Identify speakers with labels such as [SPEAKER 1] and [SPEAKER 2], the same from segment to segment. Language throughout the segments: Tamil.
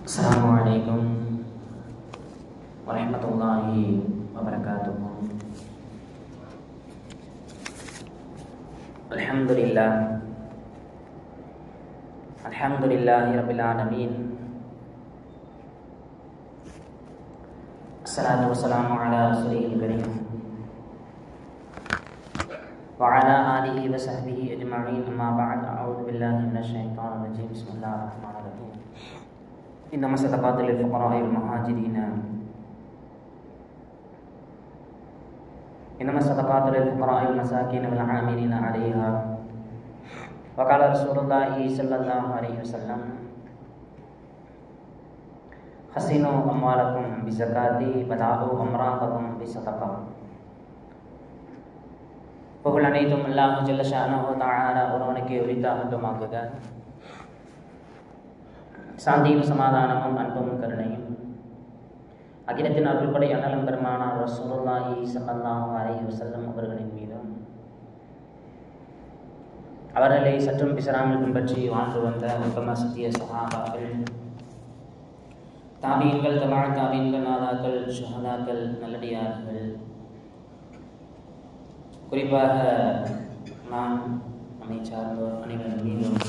[SPEAKER 1] Assalamualaikum warahmatullahi wabarakatuh. Alhamdulillahi rabbil alamin. Assalatu wassalamu ala rasulihil karim wa ala alihi wa sahbihi ajma'in, amma ba'd. A'udzu billahi minasy syaithanir rajim. Bismillahirrahmanirrahim. Innama sadaqatu lil fuqara'i wal muhajirin. Innama sadaqatu lil fuqara'i wal masakin wal 'amilin 'alaiha. Wa qala Rasulullah sallallahu alaihi wasallam, khasinu amwalakum bi zakati bada'u amradakum bi sadaqah. புகழ் அனைத்தும் அல்லாஹ் ஜல்ல ஷானஹு தஆலா ஒருவனுக்கு உரித்தாகட்டுமாக. சாந்தியும் சமாதானமும் அன்பும் கருணையும் அகிலத்தின் அருள்படை அண்ணலம் பெருமானார் ரசூலுல்லாஹி ஸல்லல்லாஹு அலைஹி வஸல்லம் அவர்களின் மீதும், அவர்களை சற்றும் பிசராமல் பின்பற்றி வாழ்ந்து வந்த உத்தம சத்திய சஹாபாக்கள், தாபீன்கள், தபா தாபீன்கள், நாதாக்கள், ஷஹதாக்கள், நல்லடியார்கள், குறிப்பாக நாம் நம்மை சார்ந்தோர் அனைவரும் மீதும்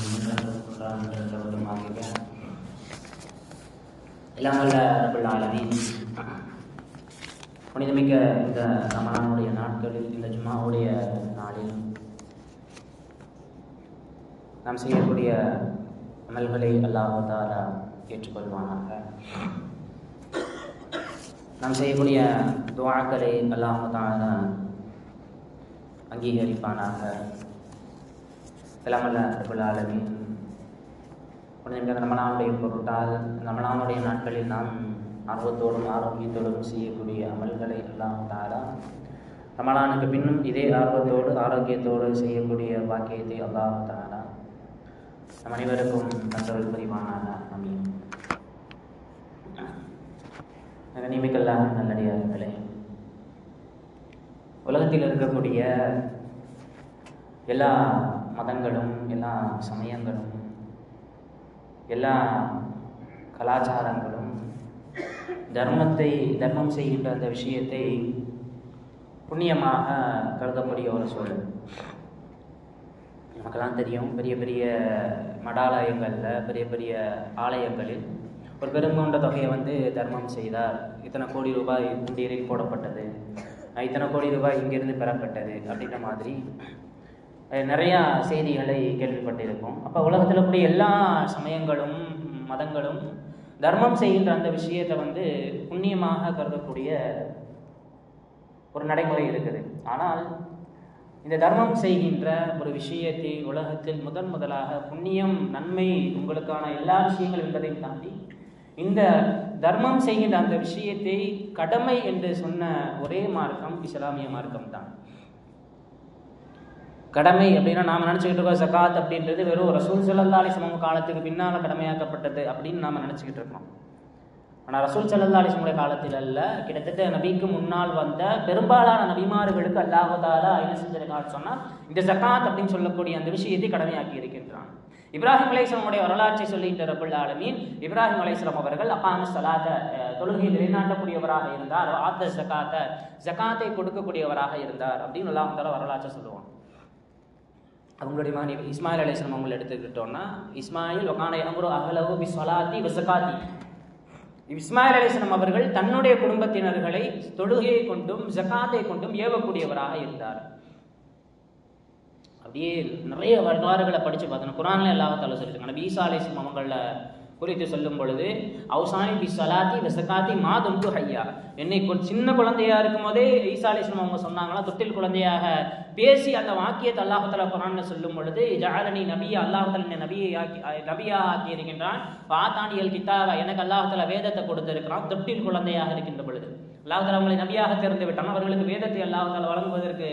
[SPEAKER 1] எல்லாம் வல்ல ரப்பல் ஆலமீன் புனிதமிக்க இந்த ரமலானுடைய நாட்களில், இந்த ஜும்ஆவுடைய நாளில் நாம் செய்யக்கூடிய அமல்களை அல்லாஹ் தஆலா ஏற்றுக்கொள்வானாக. நாம் செய்யக்கூடிய துஆக்களை அல்லாஹ் தஆலா அங்கீகரிப்பானாக. எல்லாம் வல்ல ரப்பல் ஆலமீன் ரமலானுடைய பொருட்டால் ரமலானுடைய நாட்களில் நாம் ஆர்வத்தோடும் ஆரோக்கியத்தோடும் செய்யக்கூடிய அமல்களை அல்லாஹ் தஆலா ரமலானுக்கு பின்னும் இதே ஆர்வத்தோடு ஆரோக்கியத்தோடு செய்யக்கூடிய பாக்கியத்தை அல்லாஹ் தஆலா நம் அனைவருக்கும் தந்தருள் புரிவானாக. ஆமீன். கண்ணியமிக்கல்லாஹ் நல்லடியார்களே, உலகத்தில் இருக்கக்கூடிய எல்லா மதங்களும், எல்லா சமயங்களும், எல்லா கலாச்சாரங்களும் தர்மம் செய்கின்ற அந்த விஷயத்தை புண்ணியமாக கருதக்கூடிய ஒரு சூழல். நமக்கெல்லாம் தெரியும், பெரிய பெரிய மடாலயங்களில், பெரிய பெரிய ஆலயங்களில் ஒரு பெருங்கொண்ட தொகையை தர்மம் செய்தார், இத்தனை கோடி ரூபாய் குண்டீரில் போடப்பட்டது, இத்தனை கோடி ரூபாய் இங்கிருந்து பெறப்பட்டது அப்படின்ற மாதிரி நிறையா செய்திகளை கேள்விப்பட்டிருக்கோம். அப்போ உலகத்தில் இருக்கக்கூடிய எல்லா சமயங்களும் மதங்களும் தர்மம் செய்கின்ற அந்த விஷயத்தை புண்ணியமாக கருதக்கூடிய ஒரு நடைமுறை இருக்குது. ஆனால் இந்த தர்மம் செய்கின்ற ஒரு விஷயத்தை உலகத்தில் முதலாக புண்ணியம், நன்மை, உங்களுக்கான எல்லா விஷயங்கள் என்பதையும் தாண்டி இந்த தர்மம் செய்கின்ற அந்த விஷயத்தை கடமை என்று சொன்ன ஒரே மார்க்கம் இஸ்லாமிய மார்க்கம் தான். கடமை அப்படின்னா நாம் நினச்சிக்கிட்டு இருக்கோம் ஜகாத் அப்படின்றது வெறும் ரசூல் ஸல்லல்லாஹு அலைஹி வஸல்லம் காலத்துக்கு பின்னால் கடமையாக்கப்பட்டது அப்படின்னு நாம் நினச்சிக்கிட்டு இருக்கோம். ஆனால் ரசூல் ஸல்லல்லாஹு அலைஹி வஸல்லம் காலத்தில் அல்ல, கிட்டத்தட்ட நபிக்கு முன்னால் வந்த பெரும்பாலான நபிமார்களுக்கு அல்லாஹ் தஆலா என்ன செஞ்சிருக்கான்னு சொன்னால் இந்த ஜகாத் அப்படின்னு சொல்லக்கூடிய அந்த விஷயத்தை கடமையாக்கி இருக்கின்றான். இப்ராஹிம் அலைஹிஸ்ஸலாமுடைய வரலாற்றை சொல்லுகின்ற ரப்பல் ஆலமீன், இப்ராஹிம் அலைஹிஸ்ஸலாம் அவர்கள் அகாம ஸலாத, தொழுகையை நிலைநாட்டக்கூடியவராக இருந்தார், ஆத்த ஜகாத்த, ஜகாத்தை கொடுக்கக்கூடியவராக இருந்தார் அப்படின்னு அல்லாஹ் தஆலா வரலாற்றை சொல்லுவான். அவங்களுடைய மகன் இஸ்மாயில் அலைஹிஸ்ஸலாம் அவங்களை எடுத்துக்கிட்டோம்னா, இஸ்மாயில் வகான யஅமுரு அஹ்லஹு பிஸ்ஸலாத்தி வஸகாத்தி, இஸ்மாயில் அலைஹிஸ்ஸலாம் அவர்கள் தன்னுடைய குடும்பத்தினர்களை தொழுகையை கொண்டும் ஜகாத்தை கொண்டும் ஏவக்கூடியவராக இருந்தார். அப்படியே நிறைய வரலாறுகளை படித்து பார்த்தோம். குர்ஆன்ல அல்லாஹ் தஆலா சொல்லியிருக்காங்க. நபி ஈசா அலைஹிஸ்ஸலாம் அவங்கள குறித்து சொல்லும் பொழுது, அவுசானி பி ஸலாத்தி வ ஸகாத்தி மா தும்து ஹய்யா, என்னை சின்ன குழந்தையா இருக்கும் போதே ஈசா அலைஹிஸ்ஸலாம் அவங்க சொன்னாங்களா, தொட்டில் குழந்தையாக பேசி அந்த வாக்கியத்தை அல்லாஹ் தஆலா குர்ஆன்ல சொல்லும் பொழுது, ஜஅலனி நபியா, அல்லாஹ் தஆலா என்னை நபியா ஆக்கி இருக்கின்றான், வாதானியல் கிதாப, எனக்கு அல்லாஹ் தஆலா வேதத்தை கொடுத்திருக்கிறான், தொட்டில் குழந்தையாக இருக்கின்ற பொழுது அல்லாஹ் தஆலா அவங்களை நபியாக தேர்ந்து விட்டான், அவர்களுக்கு வேதத்தை அல்லாஹ் தஆலா வழங்குவதற்கு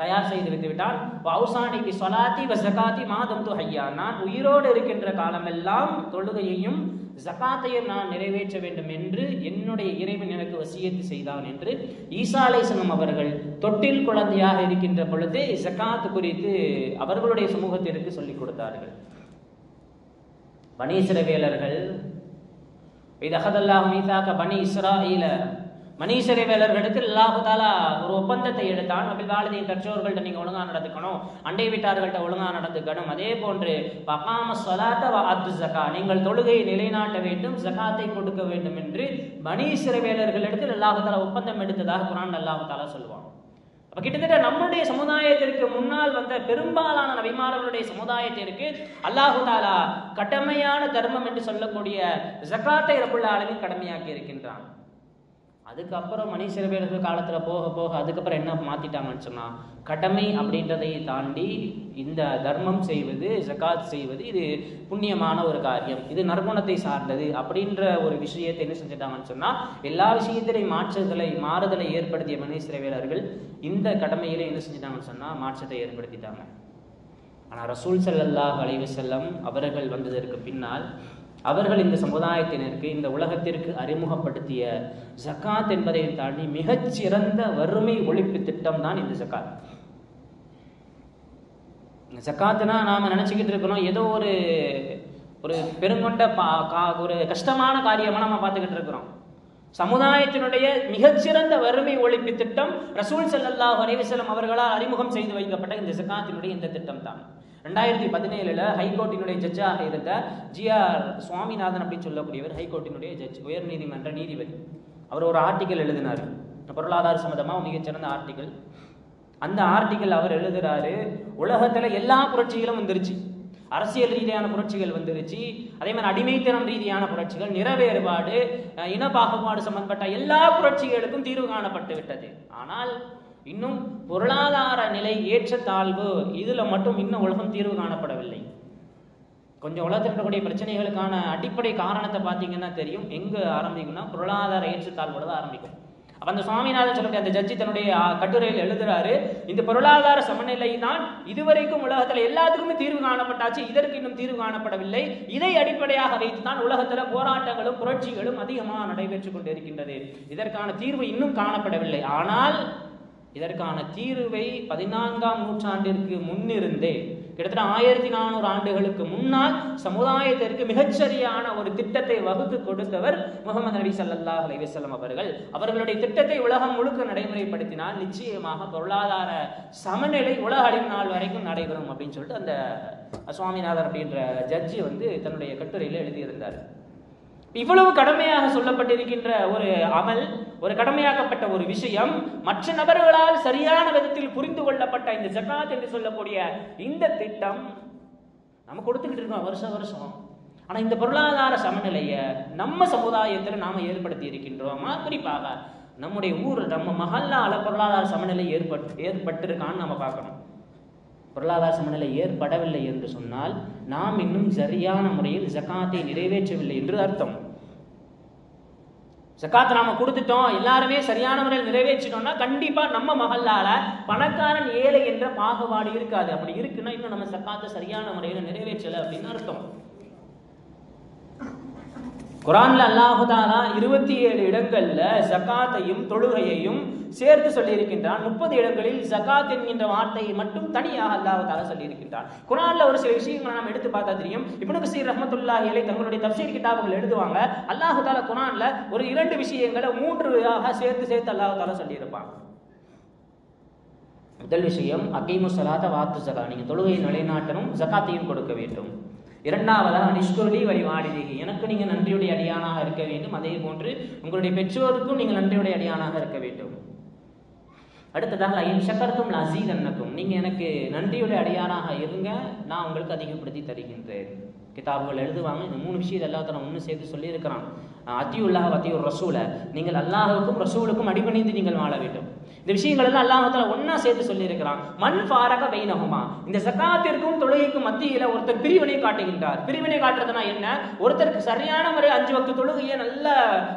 [SPEAKER 1] தயார் செய்து வைத்து விட்டான். வௌசானி பி ஸலாத்தி வ ஸகாத்தி மா தும்து ஹய்யா, நான் உயிரோடு இருக்கின்ற காலமெல்லாம் தொழுகையையும் ஜகாத்தையும் நான் நிறைவேற்ற வேண்டும் என்று என்னுடைய இறைவன் எனக்கு வசியத்து செய்தான் என்று ஈசா அலைஹிஸ்ஸலாம் அவர்கள் தொட்டில் குழந்தையாக இருக்கின்ற பொழுது ஜகாத் குறித்து அவர்களுடைய சமூகத்திற்கு சொல்லிக் கொடுத்தார்கள். பனீ இஸ்ரவேலர்கள் இதஹதல்லாஹு மீசாக பனி இஸ்ராஈல, பனி இஸ்ரவேலர்களிடத்தில் அல்லாஹு தாலா ஒரு ஒப்பந்தத்தை எடுத்தான். அபில் வாலிதைன், பெற்றோர்கள்ட்ட நீங்க ஒழுங்கா நடந்துக்கணும், அண்டை வீட்டார்கள்ட்ட ஒழுங்கா நடந்துக்கணும். அதே போன்று பகாம ஸலாத்த வ அத்து ஸகா, நீங்கள் தொழுகையை நிலைநாட்ட வேண்டும், ஸகாத்தை கொடுக்க வேண்டும் என்று பனி இஸ்ரவேலர்களிடத்தில் அல்லாஹு தாலா ஒப்பந்தம் எடுத்ததாக குர்ஆன் அல்லாஹு தாலா சொல்லுவான். அப்ப கிட்டத்தட்ட நம்முடைய சமுதாயத்திற்கு முன்னால் வந்த பெரும்பாலான நபிமார்களுடைய சமுதாயத்திற்கு அல்லாஹு தாலா கடமையான தர்மம் என்று சொல்லக்கூடிய ஸகாத்தை ரப்புல் ஆலமீன் கடமையாக்கி இருக்கின்றான். அதுக்கப்புறம் பனி இஸ்ரவேலர்கள் காலத்துல போக போக அதுக்கப்புறம் என்ன மாத்திட்டாங்கன்னு சொன்னா, கடமை அப்படின்றதை தாண்டி இந்த தர்மம் செய்வது, ஸகாத் செய்வது இது புண்ணியமான ஒரு காரியம், இது நற்குணத்தை சார்ந்தது அப்படின்ற ஒரு விஷயத்தை என்ன செஞ்சிட்டாங்கன்னு சொன்னா, எல்லா விஷயத்திலையும் மாறுதலை ஏற்படுத்திய பனி இஸ்ரவேலர்கள் இந்த கடமையில என்ன செஞ்சிட்டாங்கன்னு சொன்னா மாற்றத்தை ஏற்படுத்திட்டாங்க. ஆனா ரசூல் ஸல்லல்லாஹு அலைஹி வஸல்லம் அவர்கள் வந்ததற்கு பின்னால் அவர்கள் இந்த சமுதாயத்தினருக்கு, இந்த உலகத்திற்கு அறிமுகப்படுத்திய ஸகாத் என்பதை தாண்டி மிகச்சிறந்த வறுமை ஒழிப்பு திட்டம் தான் இந்த ஸகாத். ஸகாத்னா நாம நினைச்சுக்கிட்டு இருக்கிறோம் ஏதோ ஒரு பெருங்கொண்ட ஒரு கஷ்டமான காரியமா நம்ம பார்த்துக்கிட்டு இருக்கிறோம். சமுதாயத்தினுடைய மிகச்சிறந்த வறுமை ஒழிப்பு திட்டம் ரசூல் ஸல்லல்லாஹு அலைஹி வஸல்லம் அவர்களால் அறிமுகம் செய்து வைக்கப்பட்ட இந்த ஸகாத்தினுடைய இந்த திட்டம் தான். 2017 ஹைகோர்ட்டினுடைய ஜட்ஜாக இருந்த ஜிஆர் சுவாமிநாதன் அப்படின்னு சொல்லக்கூடியவர், ஹைகோர்ட்டினுடைய ஜட்ஜ், உயர் நீதிமன்ற நீதிபதி. அவர் ஒரு ஆர்டிக்கல் எழுதினார், பொருளாதார சம்பந்தமாக மிகச்சிறந்த ஆர்டிக்கல். அந்த ஆர்டிக்கல் அவர் எழுதுறாரு, உலகத்துல எல்லா புரட்சிகளும் வந்துருச்சு, அரசியல் ரீதியான புரட்சிகள் வந்துருச்சு, அதே மாதிரி அடிமைத்தனம் ரீதியான புரட்சிகள், நிற வேறுபாடு, இன பாகுபாடு சம்பந்தப்பட்ட எல்லா புரட்சிகளுக்கும் தீர்வு காணப்பட்டு விட்டது. ஆனால் இன்னும் பொருளாதார நிலை ஏற்றத்தாழ்வு இதுல மட்டும் இன்னும் உலகம் தீர்வு காணப்படவில்லை. கொஞ்சம் உலகத்தில் இருக்கக்கூடிய பிரச்சனைகளுக்கான அடிப்படை காரணத்தை பார்த்தீங்கன்னா தெரியும். எங்க ஆரம்பிக்கும்னா பொருளாதார ஏற்றத்தாழ்வோட தான் ஆரம்பிக்கும். அப்ப அந்த சுவாமிநாதன் சொல்லக்கூடிய அந்த ஜட்ஜி தன்னுடைய கட்டுரையில் எழுதுறாரு, இந்த பொருளாதார சமநிலை தான் இதுவரைக்கும் உலகத்துல எல்லாத்துக்குமே தீர்வு காணப்பட்டாச்சு, இதற்கு இன்னும் தீர்வு காணப்படவில்லை. இதை அடிப்படையாக வைத்துதான் உலகத்துல போராட்டங்களும் புரட்சிகளும் அதிகமாக நடைபெற்றுக் கொண்டிருக்கின்றது. இதற்கான தீர்வு இன்னும் காணப்படவில்லை. ஆனால் இதற்கான தீர்வை 14ஆம் நூற்றாண்டிற்கு முன்னிருந்தே, கிட்டத்தட்ட 1400 ஆண்டுகளுக்கு முன்னால் சமுதாயத்திற்கு மிகச்சரியான ஒரு திட்டத்தை வகுத்து கொடுத்தவர் முஹம்மது நபி ஸல்லல்லாஹு அலைஹி வஸல்லம் அவர்கள். அவர்களுடைய திட்டத்தை உலகம் முழுக்க நடைமுறைப்படுத்தினால் நிச்சயமாக பொருளாதார சமநிலை உலக அழிவு நாள் வரைக்கும் நடைபெறும் அப்படின்னு சொல்லிட்டு அந்த சுவாமிநாதன் அப்படின்ற ஜட்ஜி தன்னுடைய கட்டுரையில எழுதியிருந்தார். இவ்வளவு கடமையாக சொல்லப்பட்டிருக்கின்ற ஒரு அமல், ஒரு கடமையாக்கப்பட்ட ஒரு விஷயம், மற்ற நபர்களால் சரியான விதத்தில் புரிந்து கொள்ளப்பட்ட இந்த ஸகாத் என்று சொல்லக்கூடிய இந்த திட்டம் நம்ம கொடுத்துக்கிட்டு இருக்கோம் வருஷம் வருஷம். ஆனா இந்த பொருளாதார சமநிலையை நம்ம சமுதாயத்தில் நாம ஏற்படுத்தி இருக்கின்றோமா? குறிப்பாக நம்முடைய ஊர், நம்ம மஹல்லால பொருளாதார சமநிலை ஏற்பட்டிருக்கான்னு நம்ம பார்க்கணும். பொருளாதார சமநிலை ஏற்படவில்லை என்று சொன்னால் நாம் இன்னும் சரியான முறையில் ஸகாத்தை நிறைவேற்றவில்லை என்று அர்த்தம். ஸகாத் நாம கொடுத்துட்டோம், எல்லாருமே சரியான முறையில் நிறைவேற்றிட்டோம்னா கண்டிப்பா நம்ம மஹல்லால பணக்காரன் ஏழை என்ற பாகுபாடு இருக்காது. அப்படி இருக்குன்னா இன்னும் நம்ம ஸகாத்தை சரியான முறையில் நிறைவேற்றல அப்படின்னு அர்த்தம். குர்ஆன்ல அல்லாஹ் தஆலா 27 இடங்கள்ல ஸகாத்தையும் தொழுகையையும் சேர்த்து சொல்லி இருக்கின்றான். 30 இடங்களில் ஸகாத் என்கின்ற வார்த்தையை மட்டும் தனியாக அல்லாஹ் தஆலா சொல்லி இருக்கின்றான். குர்ஆன்ல ஒரு சில விஷயங்களை நாம் எடுத்து பார்த்தா தெரியும். இப்னு கஸீர் ரஹ்மத்துல்லாஹி அலைஹி தங்களுடைய தஃப்சீர் கிதாபுகள் எழுதுவாங்க, அல்லாஹ் தஆலா குர்ஆன்ல ஒரு 2 விஷயங்களை 3ஆக சேர்த்து அல்லாஹ் தஆலா சொல்லி இருப்பாங்க. முதல் விஷயம் அகீமு ஸலாத வ ஆத்து ஸகா, நீங்க தொழுகையை நிலைநாட்டணும், ஸகாத்தையும் கொடுக்க வேண்டும். இரண்டாவதாக நிஷ்குருளி வழிவாடிதேகி, எனக்கு நீங்க நன்றியுடைய அடியானாக இருக்க வேண்டும், அதே போன்று உங்களுடைய பெற்றோருக்கும் நீங்கள் நன்றியுடைய அடியானாக இருக்க வேண்டும். அடுத்ததாக ஐன் ஷக்கர்தும் லஅஸீதன்னகும், நீங்க எனக்கு நன்றியுடைய அடியானாக இருங்க, நான் உங்களுக்கு அதிகப்படுத்தி தருகின்றேன். கிதாபுகள் எழுதுவாங்க. இந்த 3 விஷயம் அல்லாஹ் தஆலா ஒன்று சேர்த்து சொல்லி இருக்கிறான். அத்தியுல்லாஹ் வத்தியுர் ரசூல, நீங்கள் அல்லாஹ்வுக்கும் ரசூலுக்கும் அடிபணிந்து நீங்கள் வாழ வேண்டும். இந்த விஷயங்கள் எல்லாம் அல்லாஹ் தஆலா ஒன்னா சேர்த்து சொல்லி இருக்கிறான். மன் ஃபாரக பைனஹுமா, இந்த ஸகாத்திற்கும் தொழுகைக்கும் மத்தியில ஒருத்தர் பிரிவினை காட்டுகின்றார். பிரிவினை காட்டுறதுனா என்ன? ஒருத்தருக்கு சரியான முறை 5 வக்து தொழுகையை, நல்ல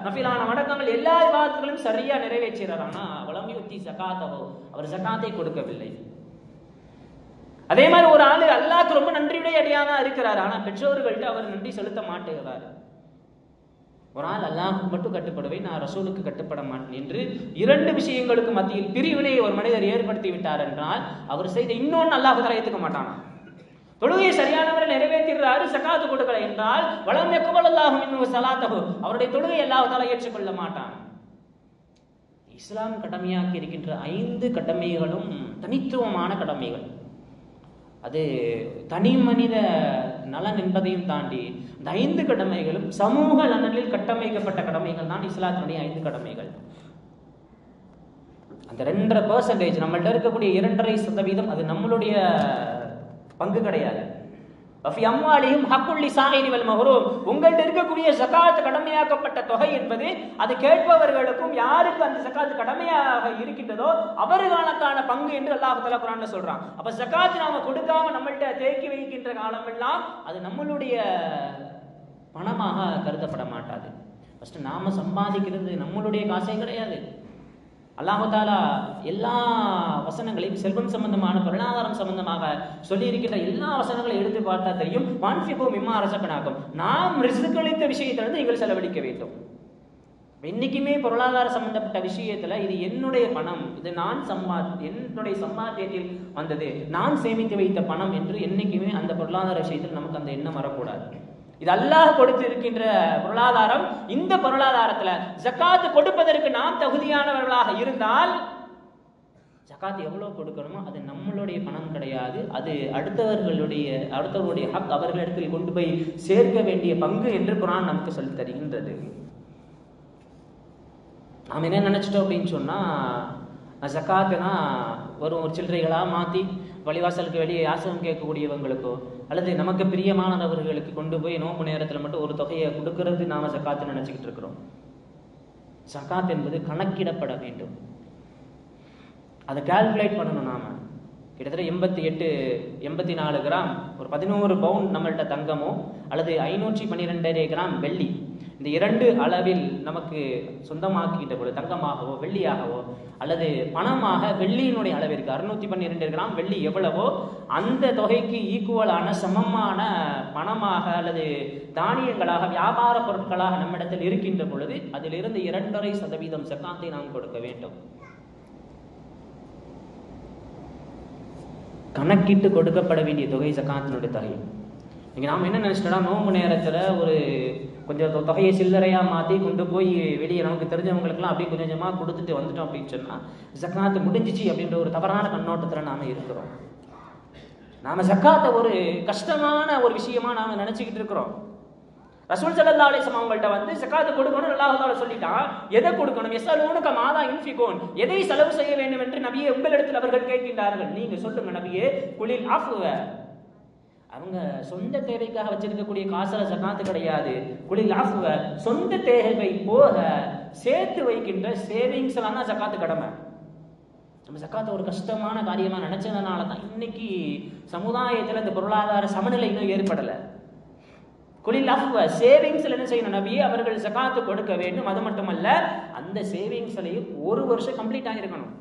[SPEAKER 1] நஃபிலான வணக்கங்கள், எல்லா இபாதத்துகளையும் சரியா நிறைவேற்றுறார். ஆனா வலம் யுத்தி ஸகாத்தஹு, அவர் ஸகாத்தை கொடுக்கவில்லை. அதே மாதிரி ஒரு ஆளு அல்லாஹ்க்கு ரொம்ப நன்றியுடைய அடியானா இருக்கிறார், ஆனா பெற்றோர்கள்ட்ட அவர் நன்றி செலுத்த மாட்டேங்கிறார். ஒரு ஆள் அல்லாஹ்வுக்கு மட்டும் கட்டுப்படுவேன், நான் ரசூலுக்கு கட்டுப்பட மாட்டேன் என்று 2 விஷயங்களுக்கு மத்தியில் பிரிவினை ஒரு மனிதர் ஏற்படுத்தி விட்டார் என்றால் அவர் செய்த இன்னொன்று அல்லாஹ் தஆலா ஏற்றுக்க மாட்டானா. தொழுகையை சரியானவரை நிறைவேற்றுகிறாரு, ஜகாத்து கொடுக்கல என்றால் வலம் யக்பலல்லாஹு மின்ஹு ஸலாத்தஹு, அவருடைய தொழுகை அல்லாஹ் தஆலா ஏற்றுக்கொள்ள மாட்டான். இஸ்லாம் கடமையாக்கி இருக்கின்ற 5 கடமைகளும் தனித்துவமான கடமைகள். அது தனி மனித நலன் என்பதையும் தாண்டி இந்த 5 கடமைகளும் சமூக நலனில் கட்டமைக்கப்பட்ட கடமைகள் தான் இஸ்லாத்தினுடைய 5 கடமைகள். அந்த 2.5% நம்மள்ட்ட இருக்கக்கூடிய 2.5% அது நம்மளுடைய பங்கு கிடையாது. உங்கள்கிட்ட இருக்கக்கூடிய ஜகாத் கடமையாக்கப்பட்ட தொகை என்பது அது கேட்பவர்களுக்கும் யாருக்கு அந்த ஜகாத் கடமையாக இருக்கின்றதோ அவர்களுக்கான பங்கு என்று அல்லாஹ் தஆலா குர்ஆன்ல சொல்றான். அப்ப ஜகாத் நாம கொடுக்காம நம்மள்ட்ட தேக்கி வைக்கின்ற காலமெல்லாம் அது நம்மளுடைய பணமாக கருதப்பட மாட்டாது. ஃபர்ஸ்ட் நாம சம்பாதிக்கிறது நம்மளுடைய காசே கிடையாது. அல்லாஹ் தஆலா எல்லா வசனங்களையும் செல்வம் சம்பந்தமான பொருளாதாரம் சம்பந்தமாக சொல்லி இருக்கின்ற எல்லா வசனங்களையும் எடுத்து பார்த்தா தெரியும். வான்ஃபிகு மிம்மா ரஸக்னாகும், நாம் ரிஸ்க் அளித்த விஷயத்திலிருந்து நீங்கள் செலவழிக்க வேண்டும். என்னைக்குமே பொருளாதார சம்பந்தப்பட்ட விஷயத்துல இது என்னுடைய பணம், இது நான் என்னுடைய சம்பாத்தியத்தில் வந்தது, நான் சேமித்து வைத்த பணம் என்று என்னைக்குமே அந்த பொருளாதார விஷயத்தில் நமக்கு அந்த எண்ணம் வரக்கூடாது. இது அல்லாஹ் கொடுத்து இருக்கின்ற பொருளாதாரம். இந்த பொருளாதாரத்துல ஜகாத் கொடுப்பதற்கு நாம் தகுதியானவர்களாக இருந்தால் ஜகாத் எவ்வளவு கொடுக்கணுமோ அது நம்மளுடைய பணம் கிடையாது, அது அடுத்தவர்களுடைய ஹக், அவர்களிடத்தில் கொண்டு போய் சேர்க்க வேண்டிய பங்கு என்று குர்ஆன் நமக்கு சொல்லி தருகின்றது. நாம் என்ன நினைச்சிட்டோம் அப்படின்னு சொன்னா, ஜகாத்துனா ஒரு சில்லறைகளா மாத்தி வழிவாசலுக்கு வெளியே யாசகம் கேட்கக்கூடியவங்களுக்கோ அல்லது நமக்கு பிரியமானவர்களுக்கு கொண்டு போய் நோம்பு நேரத்தில் மட்டும் ஒரு தொகையை கொடுக்கறது நாம ஜகாத்து நினைச்சுக்கிட்டு இருக்கிறோம். ஜகாத் என்பது கணக்கிடப்பட வேண்டும். அதை கால்குலேட் பண்ணணும். நாம கிட்டத்தட்ட 84 கிராம் ஒரு 11 பவுண்ட் நம்மள்கிட்ட தங்கமோ அல்லது 512 கிராம் வெள்ளி, இந்த 2 அளவில் நமக்கு சொந்தமாக்கிட்ட பொழுது தங்கமாகவோ வெள்ளியாகவோ அல்லது பணமாக வெள்ளியினுடைய அளவிற்கு 612 கிராம் வெள்ளி எவ்வளவோ அந்த தொகைக்கு ஈக்குவலான சமமான பணமாக அல்லது தானியங்களாக வியாபார பொருட்களாக நம்மிடத்தில் இருக்கின்ற பொழுது அதிலிருந்து 2.5% ஜகாத்தை நாம் கொடுக்க வேண்டும். கணக்கிட்டு கொடுக்கப்பட வேண்டிய தொகை ஜகாத்தினுடைய தொகை. இங்கே நாம் என்ன நினைச்சிட்டோம்னா, நோம்பு நேரத்தில் ஒரு கொஞ்சம் தொகையை சில்லறையாக மாற்றி கொண்டு போய் வெளியே நமக்கு தெரிஞ்சவங்களுக்குலாம் அப்படியே கொஞ்சம் கொஞ்சமாக கொடுத்துட்டு வந்துட்டோம் அப்படின்னு சொன்னால் ஜகாத்து முடிஞ்சிச்சு அப்படின்ற ஒரு தவறான கண்ணோட்டத்தில் நாம் இருக்கிறோம். நாம் ஜகாத்தை ஒரு கஷ்டமான ஒரு விஷயமா நாம் நினச்சிக்கிட்டு இருக்கிறோம். ரசூல் ஸல்லல்லாஹு அலைஹி வஸல்லம் அவங்கள்ட்ட வந்து ஜகாத் கொடுக்கணும் அல்லாஹ் தஆலா சொல்லிட்டான். எதை கொடுக்கணும்? யஸலூனக மாதா யுன்ஃபிகூன், எதை செலவு செய்ய வேண்டும் என்று நபியே உங்களிடத்தில் அவர்கள் கேட்கின்றார்கள். நீங்க சொல்லுங்க நபியே, குலில் அஃப்வ, அவங்க சொந்த தேவைக்காக வச்சிருக்கக்கூடிய காசுல ஜகாத் கிடையாது. குலில் அஃப்வ, சொந்த தேவை போக சேர்த்து வைக்கின்ற சேவிங்ஸ் எல்லாம் தான் ஜகாத் கடமை. நம்ம ஜகாத் ஒரு கஷ்டமான காரியமா நினைச்சதுனால தான் இன்னைக்கு சமுதாயத்தில் இந்த பொருளாதார சமநிலை இன்னும் ஏற்படலை. குலில் அஃப்வ, சேவிங்ஸ்ல என்ன செய்யணும் நபியே, அவர்கள் ஜகாத்து கொடுக்க வேண்டும். அது மட்டுமல்ல, அந்த சேவிங்ஸ்லையும் 1 வருஷம் கம்ப்ளீட் ஆகிருக்கணும்.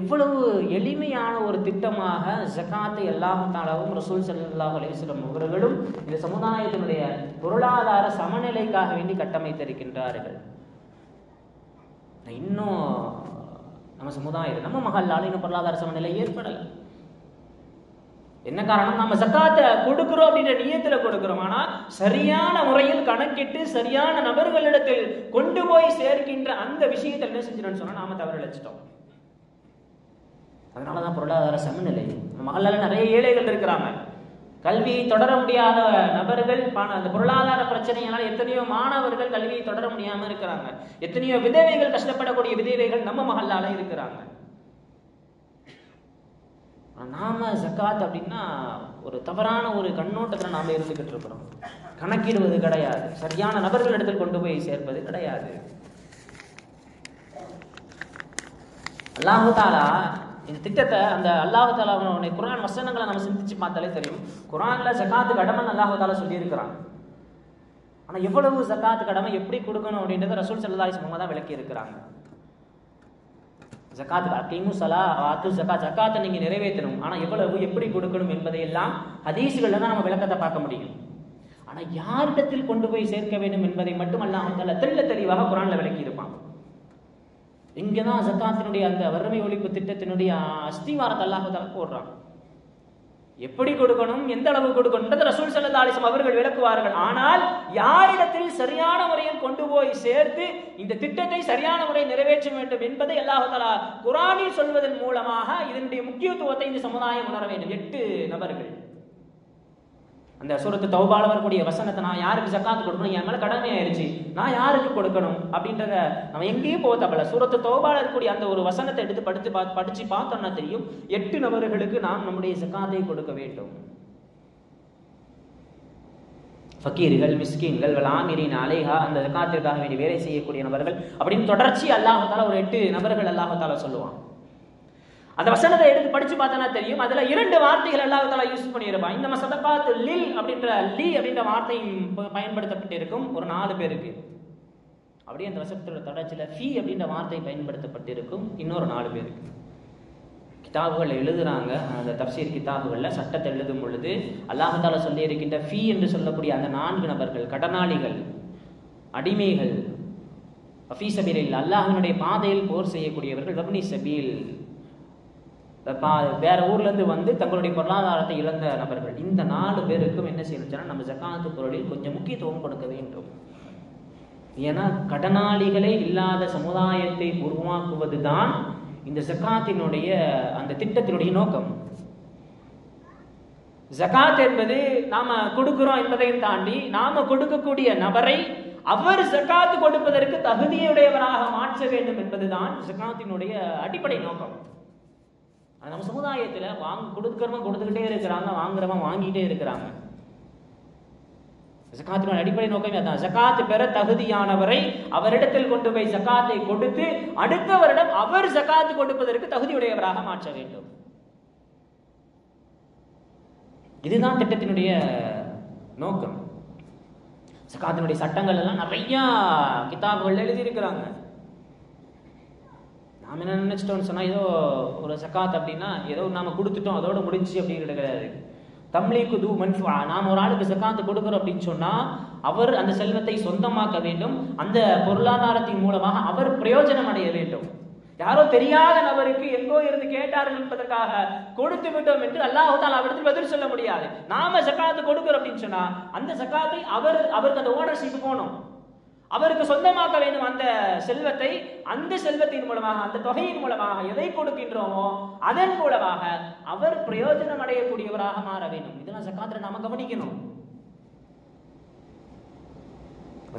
[SPEAKER 1] எவ்வளவு எளிமையான ஒரு திட்டமாக ஜகாத்தை அல்லாஹ் தஆலாவும் ரசூல் ஸல்லல்லாஹு அலைஹி வஸல்லம் அவர்களும் இந்த சமுதாயத்தினுடைய பொருளாதார சமநிலைக்காக வேண்டி கட்டமைத்திருக்கின்றார்கள். இன்னும் நம்ம சமுதாயம் நம்ம மஹல்லால இன்னும் பொருளாதார சமநிலை ஏற்படலை. என்ன காரணம்? நம்ம ஜகாத்தை கொடுக்கிறோம் அப்படின்ற நியத்துல கொடுக்கிறோம். ஆனா சரியான முறையில் கணக்கிட்டு சரியான நபர்களிடத்தில் கொண்டு போய் சேர்க்கின்ற அந்த விஷயத்தை என்ன செஞ்சிடணும்னு சொன்னா நாம தவறிழைச்சிட்டோம். அதனாலதான் பொருளாதார சமநிலை. நம்ம மகளால நிறைய ஏழைகள் இருக்கிறாங்க, கல்வியை தொடர முடியாத நபர்கள், அந்த பொருளாதார பிரச்சனையால எத்தனையோ மாணவர்கள் கல்வியை தொடர முடியாம இருக்கிறாங்க, எத்தனையோ விதவைகள், கஷ்டப்படக்கூடிய விதவைகள் நம்ம மகளால இருக்கிறாங்க. நாம ஜகாத் அப்படின்னா ஒரு தவறான ஒரு கண்ணோட்டத்தில் நாம இருந்துகிட்டு இருக்கிறோம். கணக்கிடுவது கிடையாது, சரியான நபர்கள் இடத்தில் கொண்டு போய் சேர்ப்பது கிடையாது. அல்லாஹ் தஆலா இந்த திட்டத்தை, அந்த அல்லாஹ் தஆலா குர்ஆன் வசனங்களை நம்ம சிந்திச்சு பார்த்தாலே தெரியும். குர்ஆன்ல ஜகாத் கடமை அல்லாஹ் தஆலா சொல்லி இருக்கிறான். ஆனா எவ்வளவு ஜகாத் கடமை, எப்படி கொடுக்கணும் அப்படின்றத ரசூல் ஸல்லல்லாஹு அலைஹி வஸல்லம் தான் விளக்கி இருக்கிறாங்க. ஜகாத் அகீமு ஸலா வாத்து ஜகாத், ஜகாத்தை நீங்க நிறைவேற்றணும். ஆனா எவ்வளவு, எப்படி கொடுக்கணும் என்பதை எல்லாம் ஹதீஸ்கள்ல தான் நம்ம விளக்கத்தை பார்க்க முடியும். ஆனா யாரிடத்தில் கொண்டு போய் சேர்க்க வேண்டும் என்பதை மட்டும் அல்லாஹ் தஆலா தெளிவாக குர்ஆன்ல விளக்கி இருப்பான். இங்கதான் ஜகாத்தினுடைய அந்த வறுமை ஒழிப்பு திட்டத்தினுடைய அஸ்திவாரத்தை அல்லாஹ் தஆலா போடுறான். எப்படி கொடுக்கணும், எந்த அளவு கொடுக்கணும் ரசூல் ஸல்லல்லாஹு அலைஹி வஸல்லம் அவர்கள் விளக்குவார்கள். ஆனால் யாரிடத்தில் சரியான முறையில் கொண்டு போய் சேர்த்து இந்த திட்டத்தை சரியான முறையில் நிறைவேற்ற வேண்டும் என்பதை அல்லாஹ் தஆலா குர்ஆனில் சொல்வதன் மூலமாக இதனுடைய முக்கியத்துவத்தை இந்த சமுதாயம் உணர வேண்டும். 8 நபர்கள் அந்த சூரத்து தௌபால வரக்கூடிய வசனத்தை, நான் யாருக்கு ஜக்காத் கொடுக்கணும், என் மேல கடமை ஆயிடுச்சு, நான் யாருக்கு கொடுக்கணும் அப்படின்றத நம்ம எங்கேயும் போக தப்பல. சூரத்து தௌபால இருக்கக்கூடிய அந்த ஒரு வசனத்தை எடுத்து படிச்சு பார்த்தோம்னா தெரியும், 8 நபர்களுக்கு நாம் நம்முடைய ஜக்காத்தை கொடுக்க வேண்டும். ஃபக்கீர்கள், மிஸ்கீன்கள், வலாமிரின் அலைஹா, அந்த ஜக்காத்திற்காக வேண்டி வேலை செய்யக்கூடிய நபர்கள் அப்படின்னு தொடர்ச்சி அல்லாஹ் தஆலா ஒரு 8 நபர்கள் அல்லாஹ் தஆலா சொல்லுவான். அந்த வசனத்தை எடுத்து படிச்சு பார்த்தா தெரியும், அதுல 2 வார்த்தைகள் அல்லாஹ் தஆலா யூஸ் பண்ணியிருப்பான். இந்த சதகாத் லில் அப்படின்ற வார்த்தை பயன்படுத்தப்பட்டு இருக்கும் ஒரு 4 பேருக்கு. அப்படியே அந்த வசனத்தோட தொடர்ச்சியில ஃபீ அப்படின்ற வார்த்தை பயன்படுத்தப்பட்டு இருக்கும் இன்னொரு 4 பேருக்கு. கிதாபுகள் எழுதுறாங்க, அந்த தஃப்சீர் கிதாபுகள்ல சட்டத்தை எழுதும் பொழுது அல்லாஹ் தஆலா சொல்லி இருக்கின்ற ஃபீ என்று சொல்லக்கூடிய அந்த 4 நபர்கள், கடனாளிகள், அடிமைகள், ஃபீ சபீலில் அல்லாஹ்வினுடைய பாதையில் போர் செய்யக்கூடியவர்கள், வப்னி சபீல் வேற ஊர்ல இருந்து வந்து தங்களுடைய பொருளாதாரத்தை இழந்த நபர்கள். இந்த 4 பேருக்கும் என்ன செய்யணும், நம்ம ஜக்காத்து பொருளில் கொஞ்சம் முக்கியத்துவம் கொடுக்க வேண்டும். ஏன்னா கடனாளிகளே இல்லாத சமுதாயத்தை உருவாக்குவதுதான் இந்த ஜக்காத்தினுடைய அந்த திட்டத்தினுடைய நோக்கம். ஜக்காத் என்பது நாம கொடுக்கிறோம் என்பதையும் தாண்டி நாம கொடுக்கக்கூடிய நபரை அவர் ஜக்காத்து கொடுப்பதற்கு தகுதியுடையவராக மாற்ற வேண்டும் என்பதுதான் ஜக்காத்தினுடைய அடிப்படை நோக்கம். நம்ம சமுதாயத்துல கொடுக்கிறவங்க கொடுத்துக்கிட்டே இருக்கிறாங்க, வாங்குறவங்க வாங்கிட்டே இருக்கிறாங்க. ஜக்காத்தினுடைய அடிப்படை நோக்கமே அதான். ஜக்காத்து பெற தகுதியானவரை அவரிடத்தில் கொண்டு போய் ஜக்காத்தை கொடுத்து அடுத்த வருடம் அவர் ஜக்காத்து கொடுப்பதற்கு தகுதியுடையவராக மாற்ற வேண்டும். இதுதான் திட்டத்தினுடைய நோக்கம். ஜக்காத்தினுடைய சட்டங்கள் எல்லாம் நிறைய கிதாபுகள் எழுதியிருக்கிறாங்க. நாம என்ன நினைச்சிட்டோம்னு சொன்னா, ஏதோ ஒரு ஜக்காத் அப்படின்னா ஏதோ நாம கொடுத்துட்டோம் அதோட முடிஞ்சு அப்படிங்கிறது கிடையாது. தம்லீக்கு தூ மன்ஃபா, நாம் ஒரு ஆளுக்கு ஜக்காத்து கொடுக்குறோம் அப்படின்னு சொன்னா அவர் அந்த செல்வத்தை சொந்தமாக்க வேண்டும், அந்த பொருளாதாரத்தின் மூலமாக அவர் பிரயோஜனம் அடைய வேண்டும். யாரோ தெரியாத நபருக்கு எங்கோ இருந்து கேட்டார்கள் என்பதற்காக கொடுத்து விட்டோம் என்று அல்லாஹ் தஆலா அவருக்கு பதில் சொல்ல முடியாது. நாம ஜக்காத்து கொடுக்கிறோம் அப்படின்னு சொன்னா அந்த ஜக்காத்தை அவருக்கு அந்த ஓனர்ஷிப் போகணும், அவருக்கு சொந்தமாக்க வேண்டும். அந்த செல்வத்தை, அந்த செல்வத்தின் மூலமாக, அந்த தொகையின் மூலமாக எதை கொடுக்கின்றோமோ அதன் மூலமாக அவர் பிரயோஜனம் அடையக்கூடியவராக மாற வேண்டும். இதெல்லாம் ஜக்காத்துல நாம கவனிக்கணும்.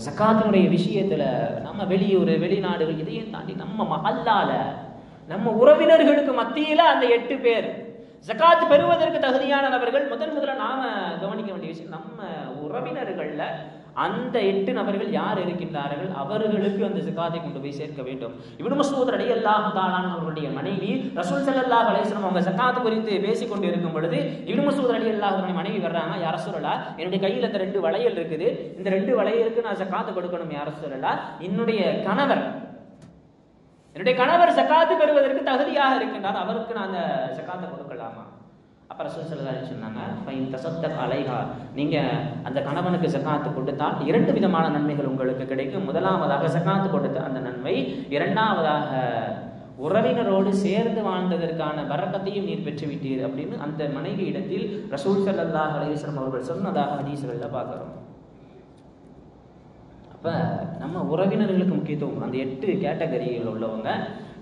[SPEAKER 1] ஜக்காத்தினுடைய விஷயத்துல நம்ம வெளியூர், வெளிநாடுகள் இதையும் தாண்டி நம்ம மஹல்லால, நம்ம உறவினர்களுக்கு மத்தியில அந்த 8 பேர் ஜக்காத் பெறுவதற்கு தகுதியான நபர்கள் முதல்ல நாம கவனிக்க வேண்டிய விஷயம், நம்ம உறவினர்கள்ல அந்த 8 நபர்கள் யார் இருக்கின்றார்கள் அவர்களுக்கு அந்த ஜக்காத்தை கொண்டு போய் சேர்க்க வேண்டும். இப்னு மஸ்ஊத் ரலியல்லாஹு தஆலா அவர்களுடைய மனைவி ரசூல் ஸல்லல்லாஹு அலைஹி வஸல்லம் அவங்க ஜக்காத் குறித்து பேசிக் கொண்டு இருக்கும் பொழுது இப்னு மஸ்ஊத் ரலியல்லாஹு அவருடைய மனைவி வர்றாங்க, யா ரசூலல்லாஹ், என்னுடைய கையில் இந்த 2 வளையல் இருக்குது, இந்த 2 வளையலுக்கு நான் ஜக்காத் கொடுக்கணும் யா ரசூலல்லாஹ், என்னுடைய கணவர் ஜக்காத்து பெறுவதற்கு தகுதியாக இருக்கின்றார், அவருக்கு நான் அந்த ஜக்காத்தை கொடுக்கலாமா? அப்ப ரசூல் ஸல்லல்லாஹு அலைஹி வஸல்லம் சொன்னாங்க, ஃபைன் தஸத்தக அலைஹா, நீங்க அந்த கணவனுக்கு ஜக்காத்து கொடுத்தால் 2 விதமான நன்மைகள் உங்களுக்கு கிடைக்கும். முதலாவதாக ஜக்காத்து கொடுத்த அந்த நன்மை, இரண்டாவதாக உறவினரோடு சேர்ந்து வாழ்ந்ததற்கான பரக்கத்தையும் நீர் பெற்றுவிட்டீர் அப்படின்னு அந்த மனைவி இடத்தில் ரசூல் ஸல்லல்லாஹு அலைஹி வஸல்லம் அவர்கள் சொன்னதாக ஹதீஸ்கள்ல பார்க்கிறோம். அப்ப நம்ம உறவினர்களுக்கு முக்கியத்துவம், அந்த 8 கேட்டகரியில் உள்ளவங்க